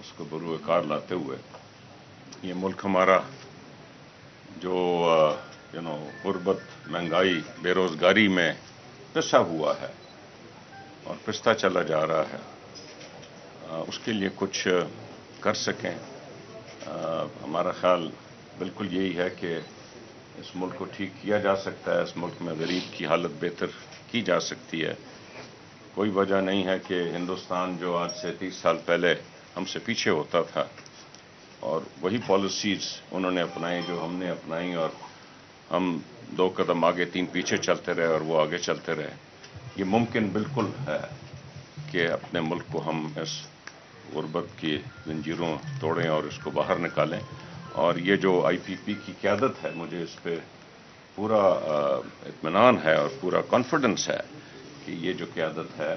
اس کو بروئے کار لاتے ہوئے یہ ملک ہمارا جو غربت، مہنگائی، بے روزگاری میں پسا ہوا ہے اور پستا چلا جا رہا ہے، اس کے لیے کچھ کر سکیں. ہمارا خیال بالکل یہی ہے کہ اس ملک کو ٹھیک کیا جا سکتا ہے، اس ملک میں غریب کی حالت بہتر کی جا سکتی ہے. کوئی وجہ نہیں ہے کہ ہندوستان جو آج سے 30 سال پہلے ہم سے پیچھے ہوتا تھا اور وہی پالیسیز انہوں نے اپنائی جو ہم نے اپنائی، اور ہم 2 قدم آگے 3 پیچھے چلتے رہے اور وہ آگے چلتے رہے. یہ ممکن بالکل ہے کہ اپنے ملک کو ہم اس غربت کی زنجیروں توڑیں اور اس کو باہر نکالیں. اور یہ جو IPP کی قیادت ہے، مجھے اس پہ پورا اطمینان ہے اور پورا کانفیڈنس ہے کہ یہ جو قیادت ہے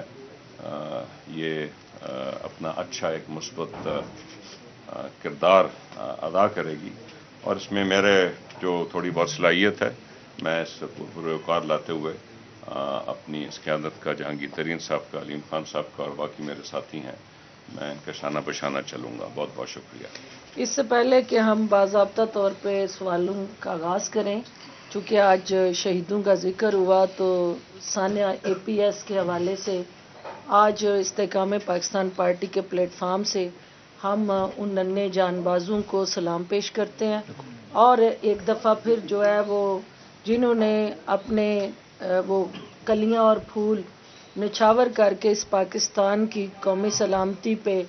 یہ اپنا اچھا ایک مثبت کردار ادا کرے گی. اور اس میں میرے جو تھوڑی بہت صلاحیت ہے، میں اس پروکار لاتے ہوئے اپنی اس قیادت کا جہانگیر ترین صاحب کا، علیم خان صاحب کا اور باقی میرے ساتھی ہیں، میں ان کا شانہ بشانہ چلوں گا. بہت بہت شکریہ. اس سے پہلے کہ ہم باضابطہ طور پہ سوالوں کا آغاز کریں، چونکہ آج شہیدوں کا ذکر ہوا، تو ثانیہ APS کے حوالے سے آج استحکام پاکستان پارٹی کے پلیٹ فارم سے ہم ان ننھے جان بازوں کو سلام پیش کرتے ہیں، اور ایک دفعہ پھر جو ہے وہ جنہوں نے اپنے وہ کلیاں اور پھول نچھاور کر کے اس پاکستان کی قومی سلامتی پہ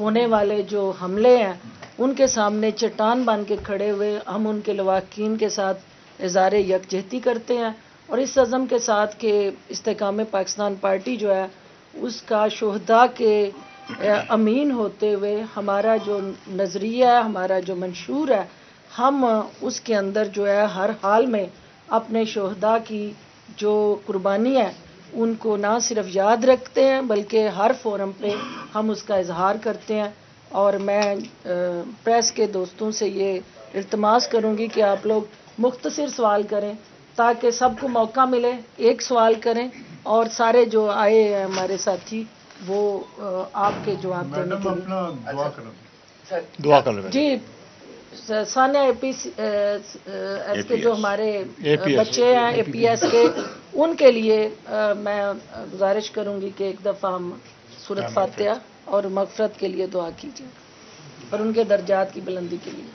ہونے والے جو حملے ہیں ان کے سامنے چٹان بن کے کھڑے ہوئے، ہم ان کے لواحقین کے ساتھ اظہار یکجہتی کرتے ہیں، اور اس عزم کے ساتھ کہ استحکام پاکستان پارٹی جو ہے اس کا شہداء کے امین ہوتے ہوئے ہمارا جو نظریہ ہے، ہمارا جو منشور ہے، ہم اس کے اندر جو ہے ہر حال میں اپنے شہداء کی جو قربانی ہے ان کو نہ صرف یاد رکھتے ہیں بلکہ ہر فورم پہ ہم اس کا اظہار کرتے ہیں. اور میں پریس کے دوستوں سے یہ التماس کروں گی کہ آپ لوگ مختصر سوال کریں تاکہ سب کو موقع ملے، ایک سوال کریں اور سارے جو آئے ہیں ہمارے ساتھی وہ آپ کے جواب دینے کے لیے دعا کر لیں. جی ثانیہ APS کے جو ہمارے بچے ہیں APS کے، ان کے لیے میں گزارش کروں گی کہ ایک دفعہ ہم سورۃ فاتحہ اور مغفرت کے لیے دعا کیجیے اور ان کے درجات کی بلندی کے لیے.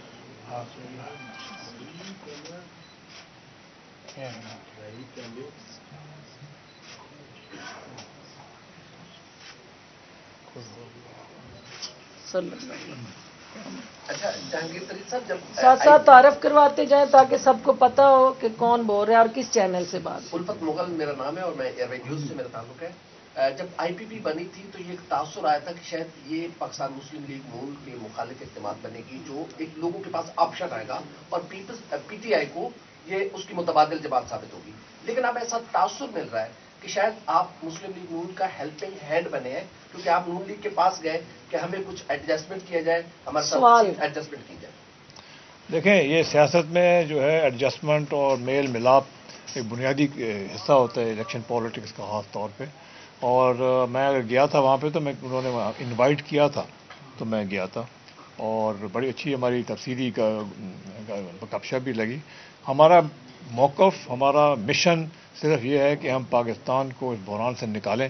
اچھا جہانگیر ترین صاحب، جب ساتھ ساتھ تعارف کرواتے جائیں تاکہ سب کو پتہ ہو کہ کون بول رہا ہے اور کس چینل سے بات. الفت مغل میرا نام ہے اور میں ایئر نیوز سے میرا تعلق ہے. جب IPP بنی تھی تو یہ ایک تاثر آیا تھا کہ شاید یہ پاکستان مسلم لیگ نون کے مخالف اقدامات بنے گی، جو ایک لوگوں کے پاس آپشن آئے گا اور PTI کو یہ اس کی متبادل جماعت ثابت ہوگی. لیکن اب ایسا تاثر مل رہا ہے کہ شاید آپ مسلم لیگ نون کا ہیلپنگ ہینڈ بنے ہیں، کیونکہ آپ نون لیگ کے پاس گئے کہ ہمیں کچھ ایڈجسٹمنٹ کیا جائے، ہمارے ساتھ ایڈجسٹمنٹ کی جائے. دیکھیں، یہ سیاست میں جو ہے ایڈجسٹمنٹ اور میل ملاپ ایک بنیادی حصہ ہوتا ہے الیکشن پالیٹکس کا خاص طور پہ. اور میں اگر گیا تھا وہاں پہ تو انہوں نے انوائٹ کیا تھا تو میں گیا تھا، اور بڑی اچھی ہماری تفصیلی گپ شپ بھی لگی. ہمارا موقف، ہمارا مشن صرف یہ ہے کہ ہم پاکستان کو اس بحران سے نکالیں،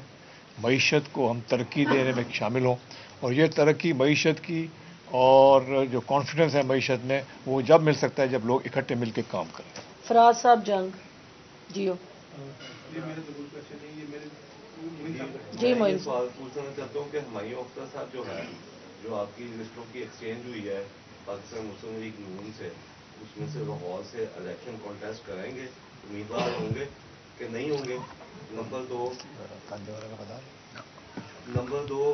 معیشت کو ہم ترقی دینے میں شامل ہوں، اور یہ ترقی معیشت کی اور جو کانفیڈنس ہے معیشت میں وہ جب مل سکتا ہے جب لوگ اکٹھے مل کے کام کریں. فراز صاحب جنگ جیو جی میں یہ سوال پوچھنا چاہتا ہوں کہ ہمایوں اختر صاحب جو ہے، جو آپ کی لسٹوں کی ایکسچینج ہوئی ہے پاکستان مسلم لیگ نون سے، اس میں سے لاہور سے الیکشن کانٹیسٹ کریں گے، امیدوار ہوں گے کہ نہیں ہوں گے؟ نمبر دو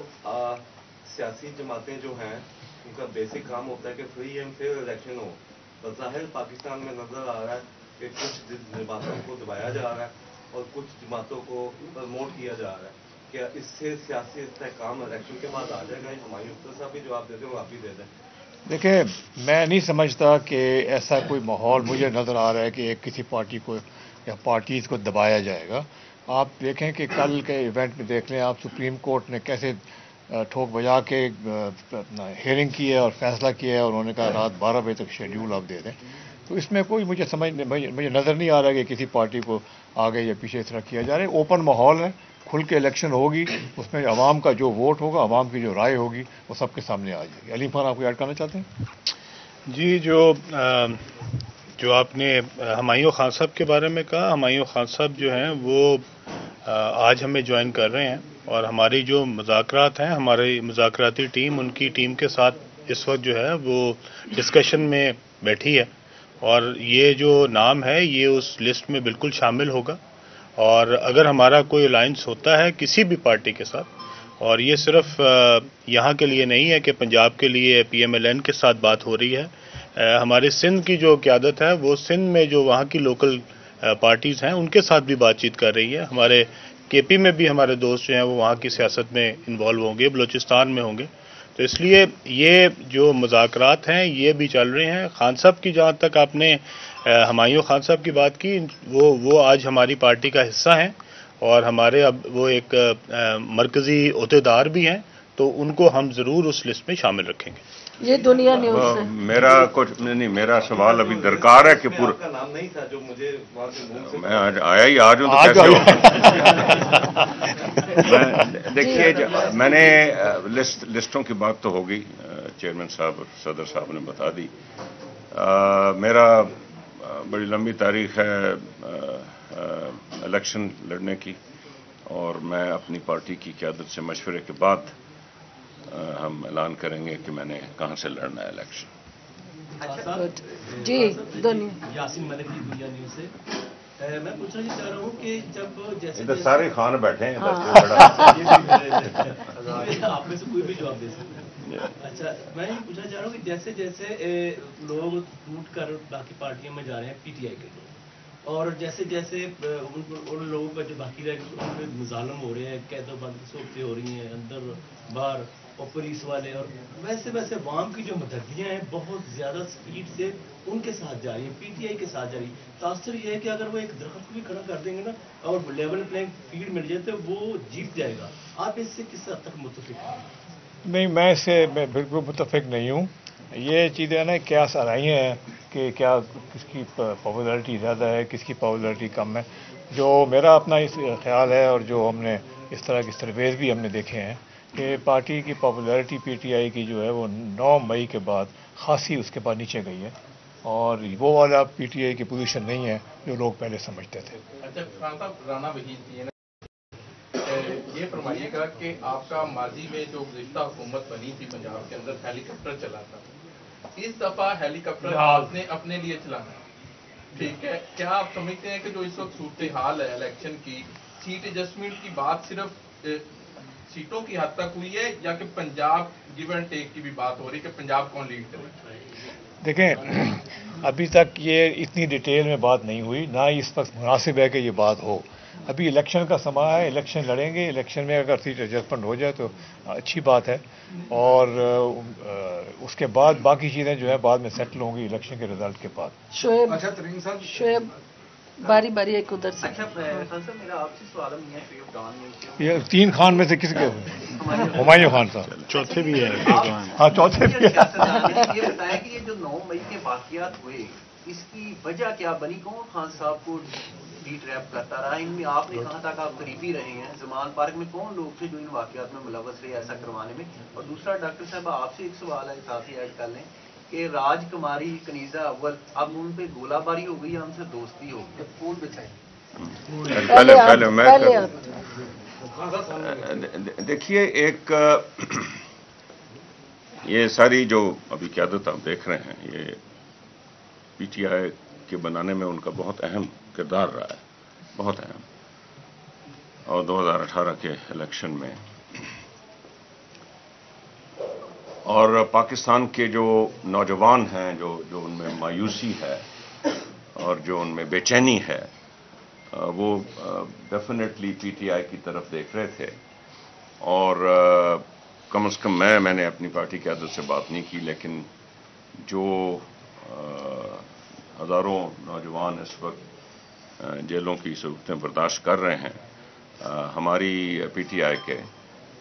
سیاسی جماعتیں جو ہیں ان کا بیسک کام ہوتا ہے کہ فری اینڈ فیئر الیکشن ہو. بظاہر پاکستان میں نظر آ رہا ہے کہ کچھ جماعتوں کو دبایا جا رہا ہے اور کچھ جماعتوں کو پرموٹ کیا جا رہا ہے. کیا اس سے سیاسی استحکام الیکشن کے بعد آ جائے گا؟ ہمایوں اختر صاحب بھی جواب دیتے ہیں، وہ آپ بھی دے دیں. دیکھیں، میں نہیں سمجھتا کہ ایسا کوئی ماحول مجھے نظر آ رہا ہے کہ کسی پارٹی کو یا پارٹیز کو دبایا جائے گا. آپ دیکھیں کہ کل کے ایونٹ میں دیکھ لیں آپ، سپریم کورٹ نے کیسے ٹھوک بجا کے اپنا ہیئرنگ کی ہے اور فیصلہ کیا ہے، اور انہوں نے کہا رات 12 بجے تک شیڈیول آپ دے دیں. تو اس میں کوئی مجھے نظر نہیں آ رہا کہ کسی پارٹی کو آگے یا پیچھے اس طرح کیا جا رہا ہے. اوپن ماحول ہے، کھل کے الیکشن ہوگی، اس میں عوام کا جو ووٹ ہوگا، عوام کی جو رائے ہوگی، وہ سب کے سامنے آ جائے گی. علیم خان، آپ کو ایڈ کرنا چاہتے ہیں؟ جی، جو آپ نے ہمایوں خان صاحب کے بارے میں کہا، ہمایوں خان صاحب جو ہیں وہ آج ہمیں جوائن کر رہے ہیں، اور ہماری جو مذاکرات ہیں، ہماری مذاکراتی ٹیم ان کی ٹیم کے ساتھ اس وقت جو ہے وہ ڈسکشن میں بیٹھی ہے، اور یہ جو نام ہے یہ اس لسٹ میں بالکل شامل ہوگا. اور اگر ہمارا کوئی الائنس ہوتا ہے کسی بھی پارٹی کے ساتھ، اور یہ صرف یہاں کے لیے نہیں ہے کہ پنجاب کے لیے پی ایم ایل این کے ساتھ بات ہو رہی ہے، ہمارے سندھ کی جو قیادت ہے وہ سندھ میں جو وہاں کی لوکل پارٹیز ہیں ان کے ساتھ بھی بات چیت کر رہی ہے. ہمارے کے پی میں بھی ہمارے دوست جو ہیں وہ وہاں کی سیاست میں انوالو ہوں گے، بلوچستان میں ہوں گے. تو اس لیے یہ جو مذاکرات ہیں یہ بھی چل رہے ہیں. خان صاحب کی جہاں تک آپ نے ہمایوں خان صاحب کی بات کی، وہ آج ہماری پارٹی کا حصہ ہیں، اور ہمارے اب وہ ایک مرکزی عہدیدار بھی ہیں، تو ان کو ہم ضرور اس لسٹ میں شامل رکھیں گے. یہ دنیا نیوز سے میرا کچھ نہیں، میرا سوال ابھی درکار ہے کہ آپ کا نام نہیں تھا جو مجھے وہاں سے منہ سے میں آیا ہی آج ہوں تو کیسے ہو. دیکھیے، میں نے لسٹوں کی بات تو ہوگی، چیئرمین صاحب اور صدر صاحب نے بتا دی. میرا بڑی لمبی تاریخ ہے الیکشن لڑنے کی، اور میں اپنی پارٹی کی قیادت سے مشورے کے بعد ہم اعلان کریں گے کہ میں نے کہاں سے لڑنا ہے الیکشن. جی دنیا یاسین ملک کی دنیا نیوز سے. میں پوچھنا یہ چاہ رہا ہوں کہ جب جیسے ادھر سارے خان بیٹھے ہیں، آپ میں سے کوئی بھی جواب دے سکتے ہیں. اچھا، میں یہ پوچھنا چاہ رہا ہوں کہ جیسے جیسے لوگ ٹوٹ کر باقی پارٹیوں میں جا رہے ہیں، پی ٹی آئی کے لوگ، اور جیسے جیسے ان لوگوں کا جو باقی رہ گئے ان پہ مظالم ہو رہے ہیں، قید و بند صورتیں ہو رہی ہیں اندر باہر، اور پولیس والے، اور ویسے ویسے عوام کی جو مددیاں ہیں بہت زیادہ سپیڈ سے ان کے ساتھ جا رہی ہیں، پی ٹی آئی کے ساتھ جا رہی ہے. تاثر یہ ہے کہ اگر وہ ایک درخت کو بھی کھڑا کر دیں گے نا اور لیول پلینگ فیلڈ مل جائے تو وہ جیت جائے گا. آپ اس سے کس حد تک متفق ہیں؟ نہیں، میں بالکل متفق نہیں ہوں. یہ چیزیں نا کیا سرائیاں ہیں کہ کیا کس کی پاپولرٹی زیادہ ہے، کس کی پاپولرٹی کم ہے. جو میرا اپنا اس خیال ہے، اور جو ہم نے اس طرح کی سرویز بھی ہم نے دیکھے ہیں، کہ پارٹی کی پاپولرٹی پی ٹی آئی کی جو ہے وہ 9 مئی کے بعد خاصی اس کے بعد نیچے گئی ہے، اور وہ والا پی ٹی آئی کی پوزیشن نہیں ہے جو لوگ پہلے سمجھتے تھے. اچھا خان صاحب، رانا وحید جی یہ فرمائیے گا کہ آپ کا ماضی میں جو گزشتہ حکومت بنی تھی پنجاب کے اندر ہیلی کاپٹر چلا تھا، اس دفعہ ہیلی کاپٹر آپ نے اپنے لیے چلانا ہے، ٹھیک ہے؟ کیا آپ سمجھتے ہیں کہ جو اس وقت صورتحال ہے الیکشن کی، سیٹ ایڈجسٹمنٹ کی بات صرف سیٹوں کی حد تک ہوئی ہے، یا کہ پنجاب گیو اینڈ ٹیک کی بھی بات ہو رہی ہے کہ پنجاب کون لیڈ کرے؟ دیکھیں، ابھی تک یہ اتنی ڈیٹیل میں بات نہیں ہوئی، نہ ہی اس وقت مناسب ہے کہ یہ بات ہو. ابھی الیکشن کا سماں ہے، الیکشن لڑیں گے، الیکشن میں اگر سیٹ ایڈجسٹمنٹ ہو جائے تو اچھی بات ہے، اور اس کے بعد باقی چیزیں جو ہے بعد میں سیٹل ہوں گی الیکشن کے رزلٹ کے بعد. شعیب باری باری ایک ادھر سے. اچھا خان صاحب، میرا آپ سے سوال ہے شعیب ڈان نیوز سے. یہ 3 خان میں سے کس کے؟ ہمایوں خان صاحب. چوتھے بھی ہے. ہاں، چوتھے بھی. یہ بتائیں کہ یہ جو 9 مئی کے واقعات ہوئے، اس کی وجہ کیا بنی؟ کون خان صاحب کو ڈی ٹریپ کرتا رہا؟ ان میں آپ نے کہاں تک آپ قریبی رہے ہیں، زمان پارک میں کون لوگ تھے جو ان واقعات میں ملوث رہے ایسا کروانے میں؟ اور دوسرا، ڈاکٹر صاحب آپ سے ایک سوال ہے، ساتھ ہی ایڈ کر لیں کہ راج کماری کنیزا اول، اب ان پہ گولہ باری ہو گئی یا ان سے دوستی ہو گئی؟ پھول بچھائیں. پہلے میں دیکھیے، ایک یہ ساری جو ابھی قیادت آپ دیکھ رہے ہیں، یہ پی ٹی آئی کے بنانے میں ان کا بہت اہم کردار رہا ہے، بہت اہم. اور 2018 کے الیکشن میں اور پاکستان کے جو نوجوان ہیں، جو ان میں مایوسی ہے اور جو ان میں بے چینی ہے، وہ ڈیفینیٹلی پی ٹی آئی کی طرف دیکھ رہے تھے. اور کم از کم میں نے اپنی پارٹی کی عادت سے بات نہیں کی، لیکن جو ہزاروں نوجوان اس وقت جیلوں کی صورتیں برداشت کر رہے ہیں ہماری پی ٹی آئی کے،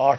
8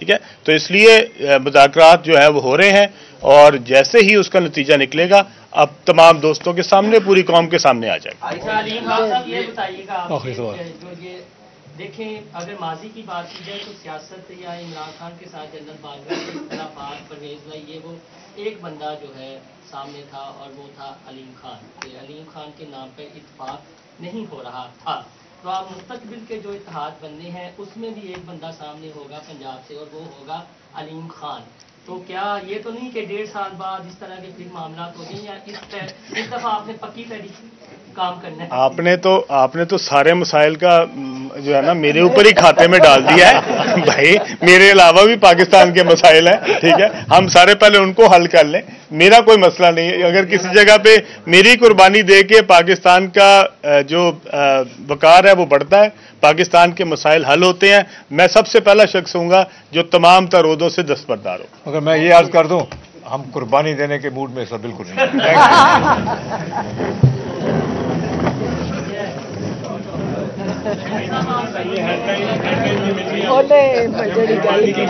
ٹھیک ہے. تو اس لیے مذاکرات جو ہے وہ ہو رہے ہیں اور جیسے ہی اس کا نتیجہ نکلے گا اب تمام دوستوں کے سامنے پوری قوم کے سامنے آ جائے گا. علیم خان صاحب یہ بتائیے گا آپ جو یہ دیکھیں اگر ماضی کی بات کی جائے تو سیاست یا عمران خان کے ساتھ جنرل باجوہ کے اختلافات پرویز بھائی یہ وہ ایک بندہ جو ہے سامنے تھا اور وہ تھا علیم خان. علیم خان کے نام پہ اتفاق نہیں ہو رہا تھا. تو آپ مستقبل کے جو اتحاد بننے ہیں اس میں بھی ایک بندہ سامنے ہوگا پنجاب سے اور وہ ہوگا علیم خان. تو کیا یہ تو نہیں کہ 1.5 سال بعد اس طرح کے پھر معاملات ہو گئے یا اس دفعہ آپ نے پکی پیڑی کام کرنا ہے؟ آپ نے تو سارے مسائل کا جو ہے نا میرے اوپر ہی کھاتے میں ڈال دیا ہے. بھائی میرے علاوہ بھی پاکستان کے مسائل ہیں, ٹھیک ہے, ہم سارے پہلے ان کو حل کر لیں. میرا کوئی مسئلہ نہیں ہے. اگر کسی جگہ پہ میری قربانی دے کے پاکستان کا جو وقار ہے وہ بڑھتا ہے, پاکستان کے مسائل حل ہوتے ہیں, میں سب سے پہلا شخص ہوں گا جو تمام تر عہدوں سے دستبردار ہو. اگر میں یہ عرض کر دوں ہم قربانی دینے کے موڈ میں سب بالکل نہیں. بڑی گل کی